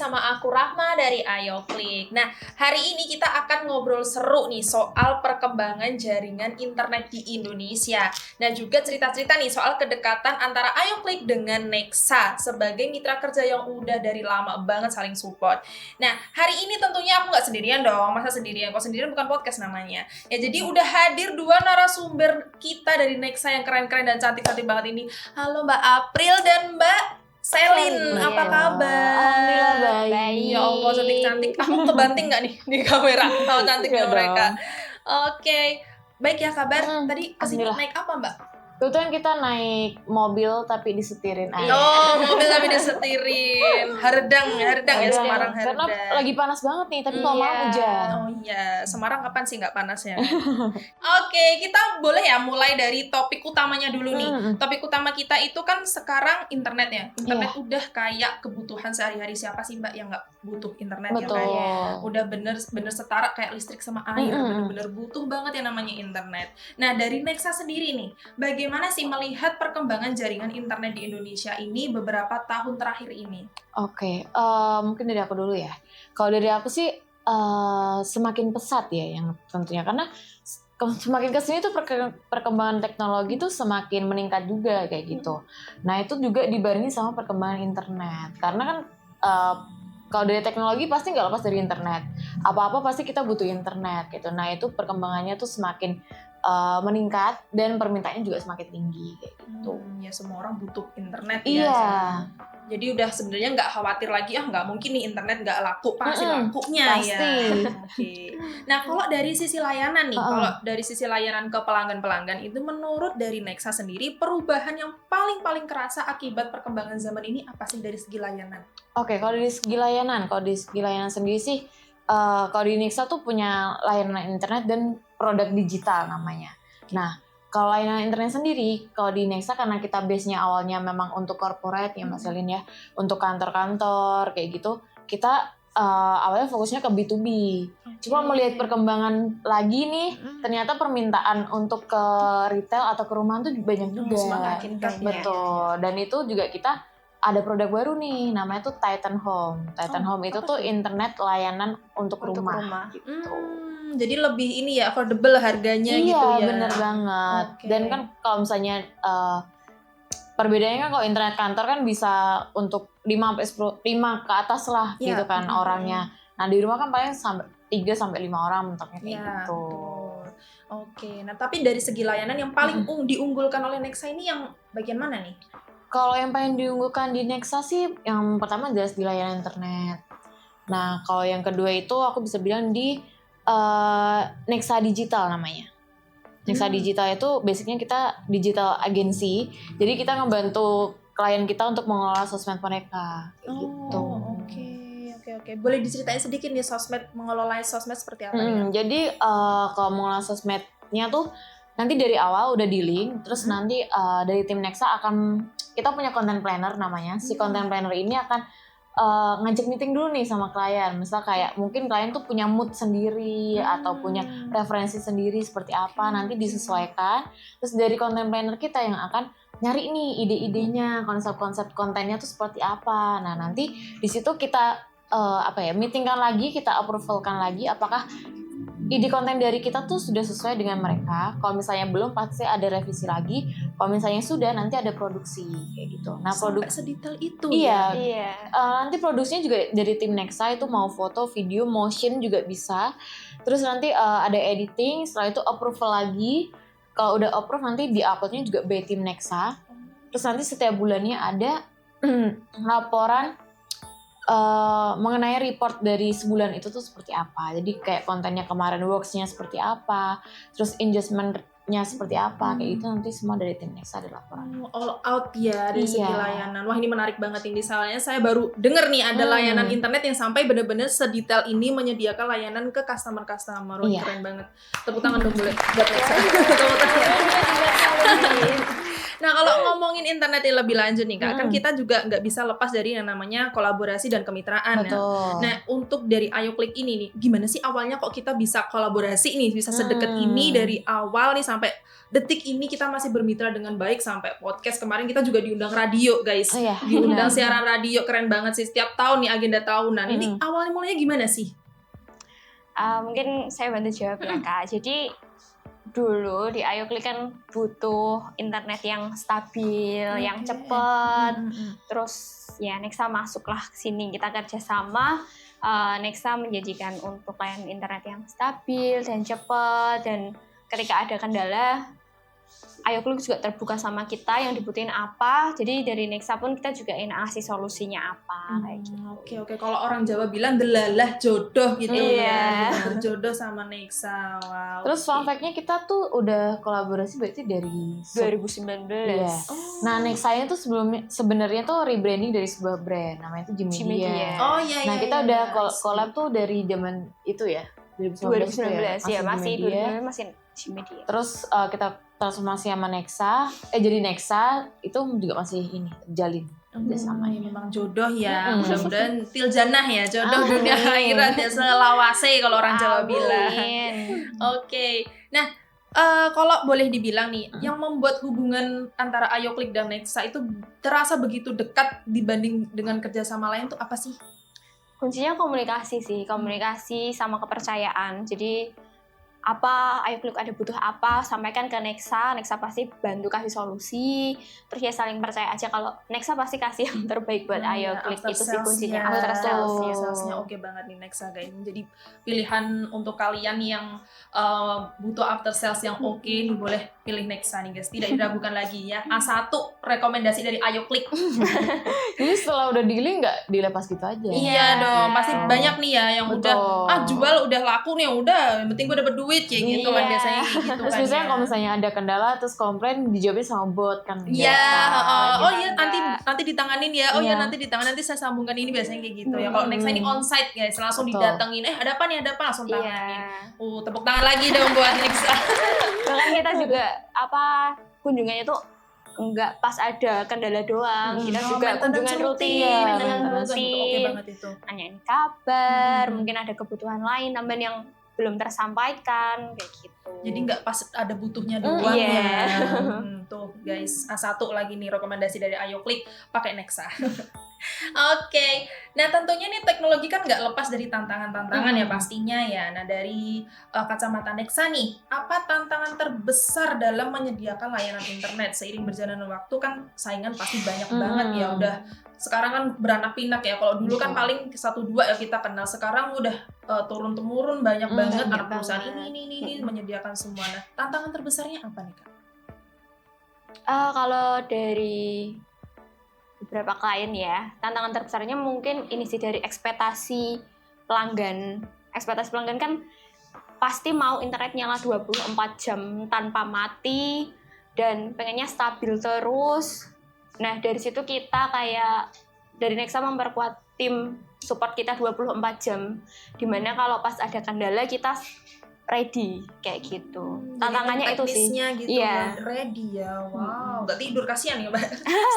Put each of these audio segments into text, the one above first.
sama aku Rahma dari Ayo Klik. Nah, hari ini kita akan ngobrol seru nih soal perkembangan jaringan internet di Indonesia. Nah, juga cerita-cerita nih soal kedekatan antara Ayo Klik dengan Nexa sebagai mitra kerja yang udah dari lama banget saling support. Nah, hari ini tentunya aku nggak sendirian dong. Masa sendirian? Kalau sendirian bukan podcast namanya. Ya, jadi udah hadir dua narasumber kita dari Nexa yang keren-keren dan cantik-cantik banget ini. Halo Mbak April dan Mbak Selin, apa kabar? Alhamdulillah baik. Ya Allah, cantik-cantik. Aku kebanting nggak nih di kamera sama cantiknya Enggak mereka? dong. Oke, baik ya kabar. Tadi kesini Alhamdulillah. naik apa Mbak? Kebetulan kita naik mobil tapi disetirin aja. Oh, mobil tapi disetirin. Hardang ya Semarang Karena Hardang. lagi panas banget nih, tapi kalau malam hujan. Oh iya, Semarang kapan sih nggak panasnya? Oke, kita boleh ya mulai dari topik utamanya dulu nih. Topik utama kita itu kan sekarang internet ya. Internet udah kayak kebutuhan sehari-hari. Siapa sih Mbak yang nggak butuh internet? Betul. Ya kan? Udah bener setara kayak listrik sama air. Bener-bener butuh banget yang namanya internet. Nah, dari Nexa sendiri nih, bagaimana sih melihat perkembangan jaringan internet di Indonesia ini beberapa tahun terakhir ini? Oke, mungkin dari aku dulu ya. Kalau dari aku sih semakin pesat ya yang tentunya, karena semakin kesini tuh perkembangan teknologi tuh semakin meningkat juga kayak gitu. Nah itu juga dibarengi sama perkembangan internet, karena kan kalau dari teknologi pasti nggak lepas dari internet. Apa-apa pasti kita butuh internet gitu. Nah itu perkembangannya tuh semakin meningkat dan permintaannya juga semakin tinggi kayak gitu. Ya semua orang butuh internet Iya. ya. Jadi udah sebenarnya nggak khawatir lagi nggak mungkin nih internet nggak laku, pasti lakunya pasti. ya. Oke. Nah kalau dari sisi layanan nih, kalau dari sisi layanan ke pelanggan-pelanggan itu menurut dari Nexa sendiri perubahan yang paling kerasa akibat perkembangan zaman ini apa sih dari segi layanan? Oke, kalau dari segi layanan sendiri sih, kalau di Nexa tuh punya layanan internet dan produk digital namanya. Nah, kalau layanan internet sendiri, kalau di Nexa karena kita base-nya awalnya memang untuk corporate ya Mbak Selin ya, untuk kantor-kantor kayak gitu, kita awalnya fokusnya ke B2B. Cuma melihat perkembangan lagi nih, ternyata permintaan untuk ke retail atau ke rumah tuh banyak juga. Semakin betul. Dan itu juga kita ada produk baru nih, namanya tuh Titan Home. Titan Home itu tuh internet layanan untuk rumah. Gitu. Jadi lebih ini ya, affordable harganya gitu ya. Iya, bener banget. Dan kan kalau misalnya perbedaannya kan kalau internet kantor kan bisa untuk 5 ke atas lah gitu kan orangnya. Nah di rumah kan paling 3-5 orang mentoknya kayak gitu. Oke, nah tapi dari segi layanan yang paling diunggulkan oleh Nexa ini yang bagian mana nih? Kalau yang paling diunggulkan di Nexa sih yang pertama jelas di layanan internet. Nah kalau yang kedua itu aku bisa bilang di Nexa Digital namanya. Nexa Digital itu basicnya kita digital agency. Jadi kita ngebantu klien kita untuk mengelola sosmed mereka gitu. Oke. Boleh diceritain sedikit nih mengelola sosmed seperti apa ya? Jadi kalau mengelola sosmednya tuh nanti dari awal udah di-link, terus nanti dari tim Nexa kita punya content planner namanya. Si content planner ini akan ngajak meeting dulu nih sama klien. Misal kayak mungkin klien tuh punya mood sendiri atau punya referensi sendiri seperti apa, nanti disesuaikan. Terus dari content planner kita yang akan nyari nih ide-idenya, konsep-konsep kontennya tuh seperti apa. Nah nanti di situ kita meetingkan lagi, kita approvalkan lagi apakah ide konten dari kita tuh sudah sesuai dengan mereka. Kalau misalnya belum, pasti ada revisi lagi. Kalau misalnya sudah, nanti ada produksi kayak gitu. Nah, sampai sedetail itu. Iya. Nanti produksinya juga dari tim Nexa, itu mau foto, video, motion juga bisa. Terus nanti ada editing, setelah itu approval lagi. Kalau udah approve nanti di-uploadnya juga by tim Nexa. Terus nanti setiap bulannya ada laporan mengenai report dari sebulan itu tuh seperti apa. Jadi kayak kontennya kemarin works-nya seperti apa, terus engagement-nya seperti apa, kayak itu nanti semua dari tim Nexa ada laporan. All out ya dari segi layanan. Wah ini menarik banget ini. Soalnya saya baru denger nih ada layanan internet yang sampai benar-benar sedetail ini menyediakan layanan ke customer-customer. Wah keren banget. Tepuk tangan dong boleh. Tepuk tangan. Nah, kalau ngomongin internet yang lebih lanjut nih Kak, kan Mm-mm. kita juga nggak bisa lepas dari yang namanya kolaborasi dan kemitraan ya. Betul. Nah, untuk dari Ayo Klik ini nih, gimana sih awalnya kok kita bisa kolaborasi nih, bisa sedekat ini dari awal nih sampai detik ini kita masih bermitra dengan baik sampai podcast kemarin kita juga diundang radio guys. Oh iya, Diundang benar. siaran radio, keren banget sih setiap tahun nih agenda tahunan. Ini awalnya mulainya gimana sih? Mungkin saya bantu jawab ya Kak. Jadi dulu di Ayo Klik kan butuh internet yang stabil, yang cepat. Terus ya Nexa masuklah ke sini, kita kerjasama. Nexa menjanjikan untuk layanan internet yang stabil dan cepat, dan ketika ada kendala Ayo Klik juga terbuka sama kita yang dibutuhin apa. Jadi dari Nexa pun kita juga ingin ngasih solusinya apa kayak gitu. Oke. Kalau orang Jawa bilang delalah jodoh gitu Iya. ya. Berjodoh sama Nexa. Wow. Terus fun fact-nya kita tuh udah kolaborasi berarti dari 2019. Iya. Nah, Nexanya tuh sebenarnya tuh rebranding dari sebuah brand namanya tuh Gmedia. Gmedia. Oh iya. Nah, kita udah collab tuh dari zaman itu ya. 2019 ya, masih Gmedia. 2019 masih Gmedia. Terus kita transformasi sama Nexa, jadi Nexa itu juga masih ini terjalin kerjasama ini memang jodoh ya. Mm-mm. Mudah-mudahan tiljanah ya, jodoh Amin. dunia akhirat ya, selawase kalau orang Jawa bilang. Amin. Oke. Nah, kalau boleh dibilang nih, yang membuat hubungan antara Ayo Klik dan Nexa itu terasa begitu dekat dibanding dengan kerjasama lain tuh apa sih? Kuncinya komunikasi sih, komunikasi sama kepercayaan. Jadi apa Ayo Klik ada butuh apa, sampaikan ke Nexa pasti bantu kasih solusi. Terus ya saling percaya aja kalau Nexa pasti kasih yang terbaik buat Ayo Klik. Itu sih kuncinya, after sales-nya. Salesnya oke banget nih Nexa guys. Jadi pilihan untuk kalian yang butuh after sales yang oke nih boleh pilih Nexa nih guys. Tidak diragukan lagi ya. A1 rekomendasi dari Ayo Klik. Jadi setelah udah dealing nggak dilepas gitu aja. Iya dong, pasti banyak nih ya yang Betul. udah jual udah laku nih, udah yang penting gue dapet duit kayak gitu kan biasanya kayak gitu. Terus kan biasanya ya. kalau misalnya ada kendala terus komplain dijawabnya sama bot kan. Iya, Biasa. oh iya nanti ditanganin ya. Oh iya Iya. nanti ditanganin, nanti saya sambungkan ini biasanya kayak gitu ya. Kalau Nexa ini onsite guys, langsung Betul. didatengin. Ada apa nih? Ada apa? Langsung tanganin. Iya. Tepuk tangan lagi dong buat Nexa. Bahkan kita juga kunjungannya tuh enggak pas ada kendala doang. Kita juga kunjungan rutin, maintenance Oke rutin. banget itu. Nanyain kabar, mungkin ada kebutuhan lain tambahan yang belum tersampaikan kayak gitu. Jadi nggak pas ada butuhnya doang Iya. ya. Tuh guys, A1 lagi nih rekomendasi dari Ayo Klik, pakai Nexa. Oke, nah tentunya nih teknologi kan nggak lepas dari tantangan-tantangan ya pastinya ya. Nah dari kacamata Nexa nih, apa tantangan terbesar dalam menyediakan layanan internet? Seiring berjalannya waktu kan saingan pasti banyak banget ya. Udah sekarang kan beranak pinak ya. Kalau dulu kan paling 1-2 ya kita kenal. Sekarang udah turun temurun banyak banget anak perusahaan ini menyediakan semua. Nah tantangan terbesarnya apa nih Kak? Kalau dari beberapa klien ya, tantangan terbesarnya mungkin ini sih dari ekspektasi pelanggan. Ekspektasi pelanggan kan pasti mau internet nyala 24 jam tanpa mati dan pengennya stabil terus. Nah, dari situ kita kayak dari Nexa memperkuat tim support kita 24 jam. Dimana kalau pas ada kendala kita ready kayak gitu. Tantangannya itu sih. Teknisnya gitu Iya. ready ya. Wow, nggak tidur kasihan ya, Mbak.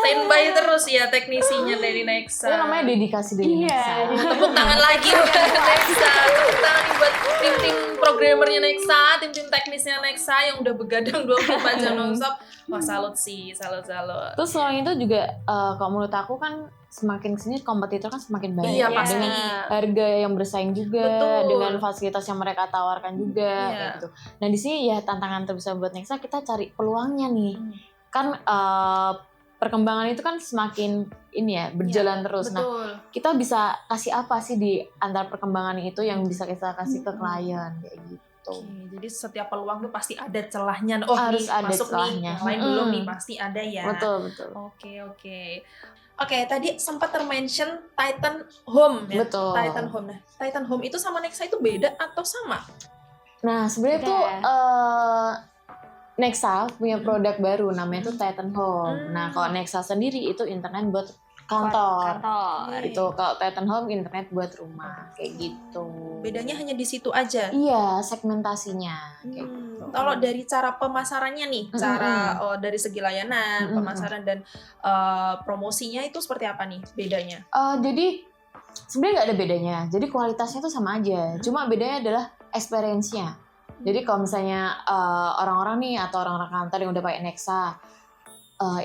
Standby terus ya teknisinya dari Nexa. Itu namanya dedikasi dari Nexa. Tepuk tangan lagi buat Nexa. Tepuk tangan nih buat tim-tim programmernya Nexa, tim-tim teknisnya Nexa yang udah begadang 24 jam nonstop. Wah, salut sih, salut. Terus selain itu juga kalau menurut aku kan semakin kesini kompetitor kan semakin banyak. Iya, pasti. Dengan harga yang bersaing juga, Betul. dengan fasilitas yang mereka tawarkan juga Iya. kayak gitu. Nah di sini ya tantangan terbesar buat Nexa kita cari peluangnya nih. Kan perkembangan itu kan semakin ini ya berjalan terus. Nah Betul. kita bisa kasih apa sih di antara perkembangan itu yang bisa kita kasih ke klien kayak gitu. Oke, jadi setiap peluang tuh pasti ada celahnya. Harus nih ada masuk celahnya. nih, yang lain belum nih pasti ada ya. Betul. Oke, tadi sempat termention Titan Home ya. Betul. Titan Home. Nah, Titan Home itu sama Nexa itu beda atau sama? Nah sebenarnya Beda. tuh Nexa punya produk baru namanya tuh Titan Home. Nah kalau Nexa sendiri itu internet buat kantor. Kantor. Itu kalau Titan Home internet buat rumah kayak gitu. Bedanya hanya di situ aja. Iya, segmentasinya kayak gitu. Kalau dari cara pemasarannya nih, cara dari segi layanan, pemasaran dan promosinya itu seperti apa nih bedanya? Jadi sebenarnya nggak ada bedanya. Jadi kualitasnya tuh sama aja. Cuma bedanya adalah experience-nya. Jadi kalau misalnya orang-orang nih atau orang-orang kantor yang udah pakai Nexa,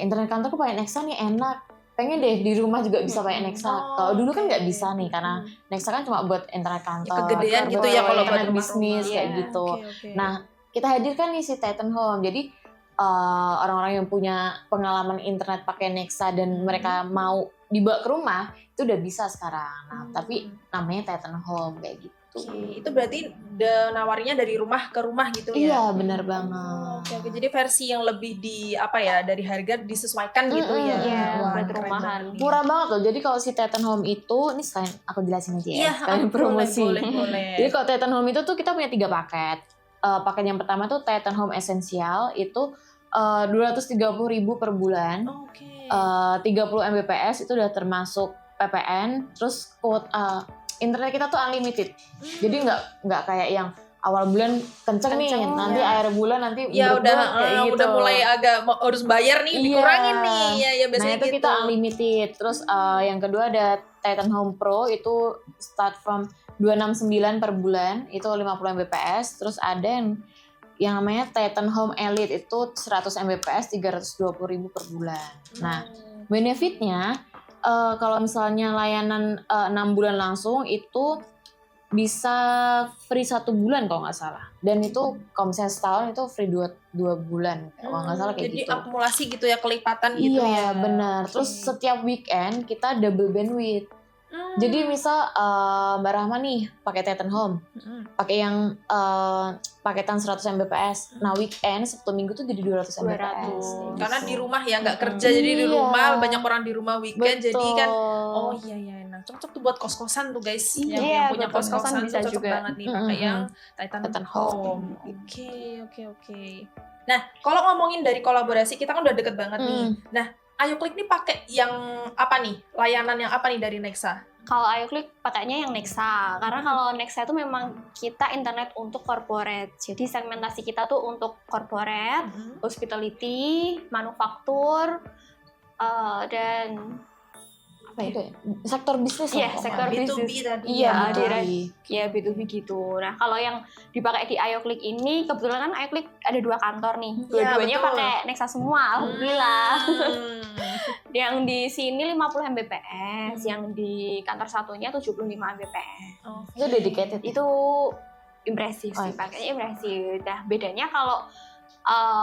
internet kantor tuh pakai Nexa nih enak. Pengen deh di rumah juga bisa pakai Nexa. Kalau dulu kan nggak bisa nih karena Nexa kan cuma buat internet kantor. Kegedean gitu ya kalau buat internet bisnis rumah-rumah. kayak Iya. gitu. Oke. Nah, kita hadirkan nih si Titan Home. Jadi orang-orang yang punya pengalaman internet pakai Nexa dan mereka mau dibawa ke rumah itu udah bisa sekarang. Nah, tapi namanya Titan Home kayak gitu. Oke, itu berarti nawarinya dari rumah ke rumah gitu ya? Iya, benar banget. Oke, jadi versi yang lebih di apa ya, dari harga disesuaikan gitu ya? Iya, Wah, buat keren rumahan. banget nih. Murah banget loh. Jadi kalau si Titan Home itu, ini sekalian aku jelasin aja ya. Iya, Sekalian promosi. boleh. Jadi kalau Titan Home itu tuh kita punya 3 paket. Paket yang pertama tuh Titan Home Essential itu 230.000 per bulan. Oke. 30 Mbps itu udah termasuk PPN. Terus internet kita tuh unlimited. Jadi nggak kayak yang awal bulan kenceng nih, nanti ya. akhir bulan nanti Ya berubah, udah kayak gitu. udah mulai agak harus bayar nih, Iya. dikurangin nih. Ya Nah biasanya itu gitu. kita unlimited. Terus yang kedua ada Titan Home Pro itu start from 269 per bulan itu 50 Mbps. Terus ada yang namanya Titan Home Elite itu 100 Mbps 320.000 per bulan. Nah benefitnya kalau misalnya layanan 6 bulan langsung itu bisa free 1 bulan kalau nggak salah. Dan itu kalau misalnya setahun itu free 2 bulan kalau nggak salah kayak jadi gitu. akumulasi gitu ya, kelipatan gitu ya. Iya benar. Oke. Terus setiap weekend kita double bandwidth. Jadi misal Mbak Rahma nih pakai Titan Home, pakai yang paketan 100 Mbps. Nah weekend Sabtu Minggu tuh jadi 200 Mbps. Karena Gitu. di rumah ya nggak kerja, jadi di Iya. rumah banyak orang di rumah weekend, Betul. jadi kan iya enak, cocok tuh buat kos-kosan tuh guys. Iya, yang punya buat kos-kosan kos-kosan bisa tuh cocok juga. banget nih pakai yang Titan Titan Home. Home. Oke. Nah kalau ngomongin dari kolaborasi, kita kan udah deket banget nih. Nah AyoClick nih pakai yang apa nih, layanan yang apa nih dari Nexa? Kalau AyoClick pakainya yang Nexa, karena kalau Nexa itu memang kita internet untuk corporate. Jadi segmentasi kita tuh untuk corporate, hospitality, manufaktur, dan apa ya? Sektor bisnis Iya, lah. sektor B2B bisnis. tadi. Iya, ya. direct. Ya B2B gitu. Nah kalau yang dipakai di AyoClick ini, kebetulan kan AyoClick ada 2 kantor nih. Dua-duanya betul. pakai Nexa semua, alhamdulillah. Hmm. Yang di sini 50 Mbps, yang di kantor satunya 75 Mbps. Itu dedicated. Itu impresif sih, pakainya impresif. Nah bedanya kalau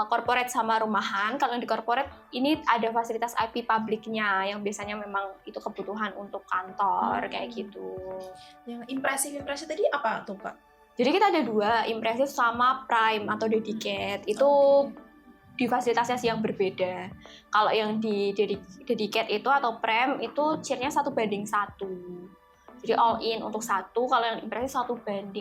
corporate sama rumahan, kalau di corporate ini ada fasilitas IP publiknya yang biasanya memang itu kebutuhan untuk kantor kayak gitu. Yang impresif tadi apa tuh Kak? Jadi kita ada 2, impresif sama prime atau dedicate. Itu di fasilitasnya sih yang berbeda. Kalau yang di dedicate itu atau prime itu cheer-nya 1:1. Jadi all in untuk 1, kalau yang impresif 1:4.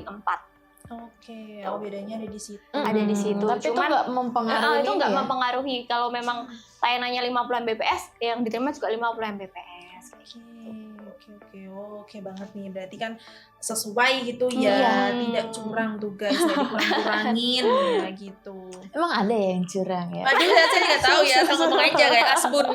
Oke, bedanya ada di situ. Ada di situ. Tapi itu Cuman nggak mempengaruhi. itu nggak ya? mempengaruhi. Kalau memang layanannya 50 Mbps, yang diterima juga 50 Mbps. Oke banget nih. Berarti kan sesuai gitu ya, tidak curang tuh guys, jadi kurang-kurangin ya gitu. Emang ada ya yang curang ya? Aduh, saya nggak tahu ya, saya ngomong aja kayak asbun.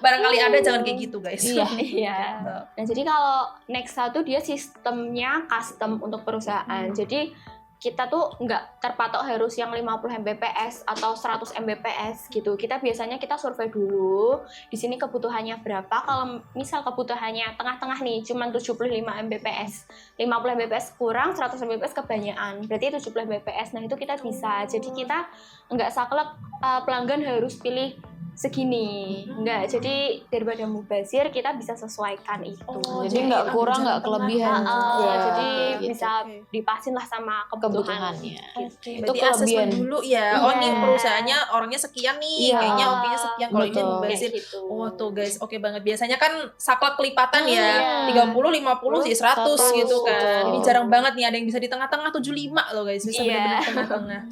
Barangkali ada, jangan kayak gitu guys. Iya. Gitu. Nah, jadi kalau Nexa tuh dia sistemnya custom untuk perusahaan. Jadi kita tuh nggak terpatok harus yang 50 Mbps atau 100 Mbps gitu. Kita biasanya survei dulu, di sini kebutuhannya berapa. Kalau misal kebutuhannya tengah-tengah nih, cuma 75 Mbps. 50 Mbps kurang, 100 Mbps kebanyakan. Berarti 70 Mbps. Nah, itu kita bisa. Jadi kita nggak saklek pelanggan harus pilih segini. Enggak, jadi daripada mubazir kita bisa sesuaikan itu. Jadi nggak kurang, nggak kelebihan. Jadi gitu. bisa dipasin lah sama kebutuhannya. Oke, Itu berarti asesmen kelebihan. dulu ya. Oh nih perusahaannya orangnya sekian nih, Iya. kayaknya OP-nya sekian. Kalau ini Betul. mubazir. Gitu. Oh tuh guys, oke banget. Biasanya kan saklek kelipatan ya, Iya. 30, 50, sih 100 gitu kan. Betul. Ini jarang banget nih ada yang bisa di tengah-tengah 75 loh guys, bisa Iya. benar-benar tengah-tengah.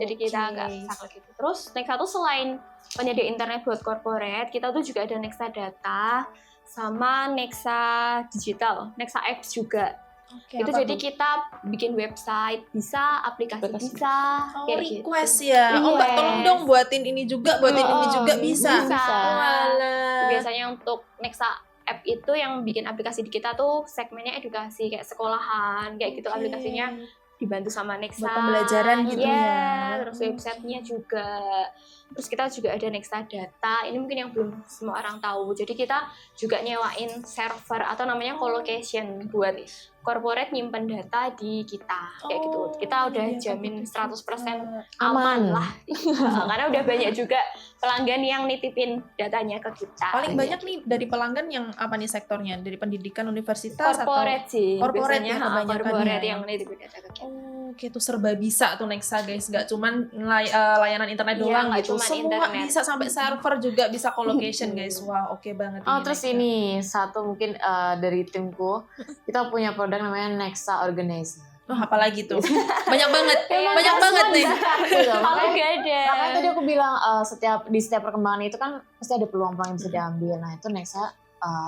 Jadi kita nggak saklek gitu. Terus Nexa tuh selain penyedia internet buat corporate, kita tuh juga ada Nexa Data sama Nexa Digital, Nexa Apps juga. Itu jadi kita bikin website bisa, aplikasi bisa. Oh, request gitu. Ya. Oh, Mbak tolong dong buatin ini juga, ini juga bisa. Biasanya untuk Nexa App itu yang bikin aplikasi di kita tuh segmennya edukasi kayak sekolahan kayak gitu, aplikasinya dibantu sama Nexa. Buat pembelajaran gitu ya. Terus websitenya juga. Terus kita juga ada Nexa Data. Ini mungkin yang belum semua orang tahu. Jadi kita juga nyewain server atau namanya colocation buat corporate nyimpen data di kita kayak gitu. Kita udah jamin 100% aman lah. Karena udah banyak juga pelanggan yang nitipin datanya ke kita. Paling banyak nih dari pelanggan yang apa nih sektornya? Dari pendidikan, universitas corporate atau sih. corporate Biasanya corporate yang nitipin data ke kita. Oke, itu serba bisa tuh Nexa guys, nggak cuman layanan internet doang gitu, semua internet. Bisa sampai server juga bisa colocation guys. Wah, oke banget. Terus Nexa. Ini satu mungkin dari timku kita punya produk namanya Nexa Organizer. Apalagi tuh banyak banget nih. Kalau gak ada. Makanya tadi aku bilang di setiap perkembangan itu kan pasti ada peluang-peluang yang bisa diambil. Nah itu Nexa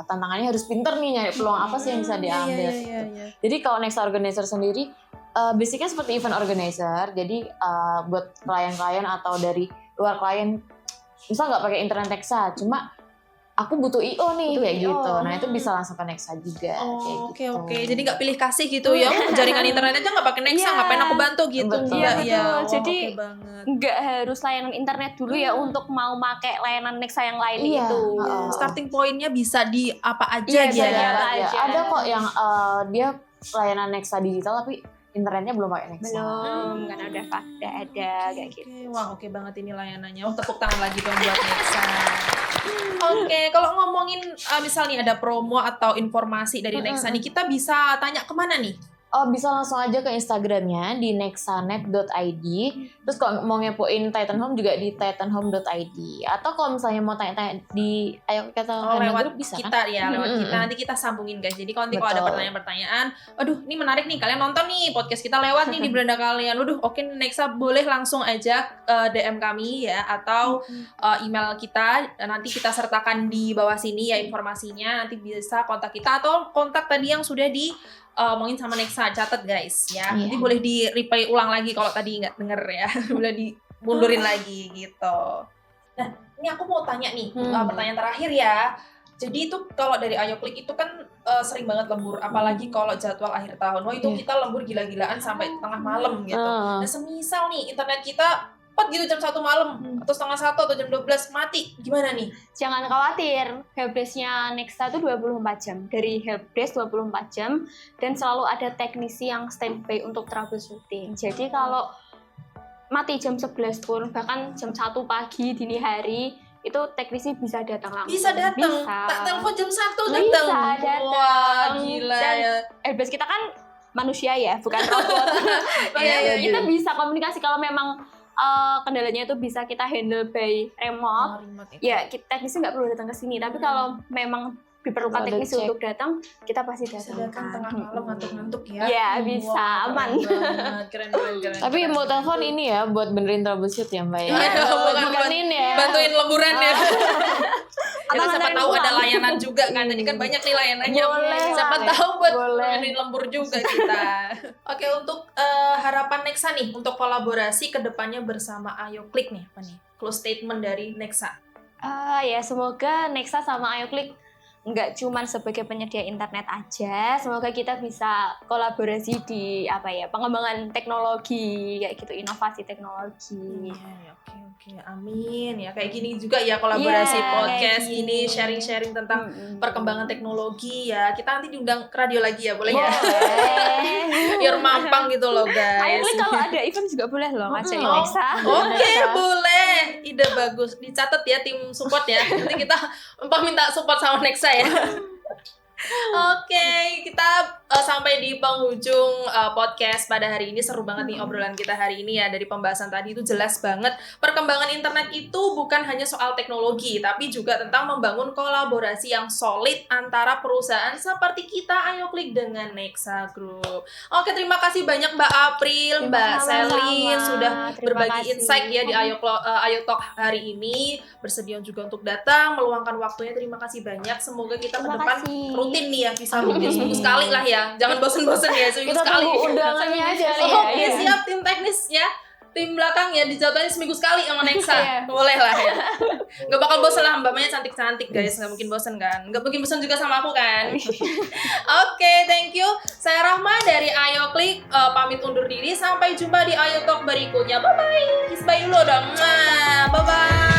tantangannya harus pinter nih nyari peluang apa sih yang bisa diambil. Jadi kalau Nexa Organizer sendiri basicnya seperti event organizer. Jadi buat klien-klien atau dari luar klien misal nggak pakai internet Nexa, cuma aku butuh IO nih kayak gitu. Nah itu bisa langsung ke Nexa juga. Oke. Jadi nggak pilih kasih gitu ya. Jaringan internet aja nggak pakai Nexa, ngapain aku bantu gitu. Iya. Jadi nggak harus layanan internet dulu ya untuk mau pakai layanan Nexa yang lain itu. Starting pointnya bisa di apa aja dia ya. Ada kok yang dia layanan Nexa digital tapi internetnya belum pakai Nexa. Belum, karena udah ada kayak gitu. Wah, oke banget ini layanannya. Tepuk tangan lagi dong buat Nexa. Oke, kalau ngomongin misalnya ada promo atau informasi dari Nexa nih, kita bisa tanya kemana nih? Bisa langsung aja ke Instagramnya di nexanet.id. Terus kalau mau ngepoin Titan Home juga di titanhome.id. Atau kalau misalnya mau tanya-tanya di Ayo Kita lewat Group bisa kita kan? Ya, lewat kita. Nanti kita sambungin guys. Jadi kalau ada pertanyaan-pertanyaan, aduh ini menarik nih, kalian nonton nih podcast kita lewat nih di beranda kalian. Waduh, oke Nexa boleh langsung aja DM kami ya, atau email kita. Nanti kita sertakan di bawah sini ya informasinya. Nanti bisa kontak kita atau kontak tadi yang sudah di omongin sama Nexa, catat guys ya. Nanti boleh di replay ulang lagi kalau tadi nggak denger ya. Boleh dimundurin lagi gitu. Nah, ini aku mau tanya nih, pertanyaan terakhir ya. Jadi itu kalau dari Ayo Klik itu kan sering banget lembur, apalagi kalau jadwal akhir tahun. Wah itu kita lembur gila-gilaan sampai tengah malam gitu. Nah semisal nih internet kita gitu jam 1 malam atau setengah 1 atau jam 12 mati, gimana nih? Jangan khawatir, helpdesk-nya Nexa itu 24 jam. Dari helpdesk 24 jam dan selalu ada teknisi yang standby untuk troubleshooting. Jadi kalau mati jam 11 pun, bahkan jam 1 pagi dini hari itu teknisi bisa datang langsung. Bisa datang. Tak telepon jam 1 datang. Bisa datang. Wah, gila dan ya. Helpdesk kita kan manusia ya, bukan robot. Kita bisa komunikasi kalau memang kendalanya itu bisa kita handle by remote. Ya, teknisi nggak perlu datang ke sini. Tapi kalau memang diperlukan teknisi untuk datang, kita pasti datang. Tengah malam ngantuk-ngantuk ya. Ya, bisa aman. Keren. Tapi mau telepon ini ya buat benerin troubleshoot ya Mbak ya. Bukan ini ya. Bantuin lemburan ya. Ya, siapa tahu ada layanan juga kan. Tadi kan banyak nih layanannya. Siapa tahu buat bantuin lembur juga kita. Oke, untuk harapan Nexa nih untuk kolaborasi ke depannya bersama Ayo Klik nih, apa nih? Close statement dari Nexa. Ya semoga Nexa sama Ayo Klik nggak cuma sebagai penyedia internet aja, semoga kita bisa kolaborasi di pengembangan teknologi kayak gitu, inovasi teknologi. Oke, amin ya, kayak gini juga ya kolaborasi podcast ini, sharing-sharing tentang perkembangan teknologi ya. Kita nanti diundang ke radio lagi ya, boleh ya? Biar mampang gitu loh guys. Ayo kalau ada event juga boleh loh ngajakin Nexa. Oke, boleh, ide bagus, dicatat ya tim support ya. Nanti kita minta support sama Nexa ya. Oke, kita sampai di penghujung podcast pada hari ini. Seru banget nih obrolan kita hari ini ya. Dari pembahasan tadi itu jelas banget perkembangan internet itu bukan hanya soal teknologi, tapi juga tentang membangun kolaborasi yang solid antara perusahaan seperti kita Ayo Klik dengan Nexa Group. Oke, terima kasih banyak Mbak April, Mbak Selin sudah berbagi insight ya di Ayo Talk hari ini. Bersedia juga untuk datang, meluangkan waktunya. Terima kasih banyak. Semoga kita ke depan rutin nih ya, bisa rutin seminggu sekali lah ya. Jangan bosen-bosen ya, seminggu Kita sekali. tunggu undangannya aja sih. Oke, siap tim teknis ya. Tim belakang ya dijatuhin seminggu sekali sama Nexa. Boleh lah ya. Gak bakal bosen lah, mbaknya cantik-cantik guys. Gak mungkin bosen kan. Gak mungkin bosen juga sama aku kan. Oke, thank you. Saya Rahma dari Ayo Klik, pamit undur diri. Sampai jumpa di Ayo Talk berikutnya. Bye-bye. Kiss bye dulu dong. Bye-bye.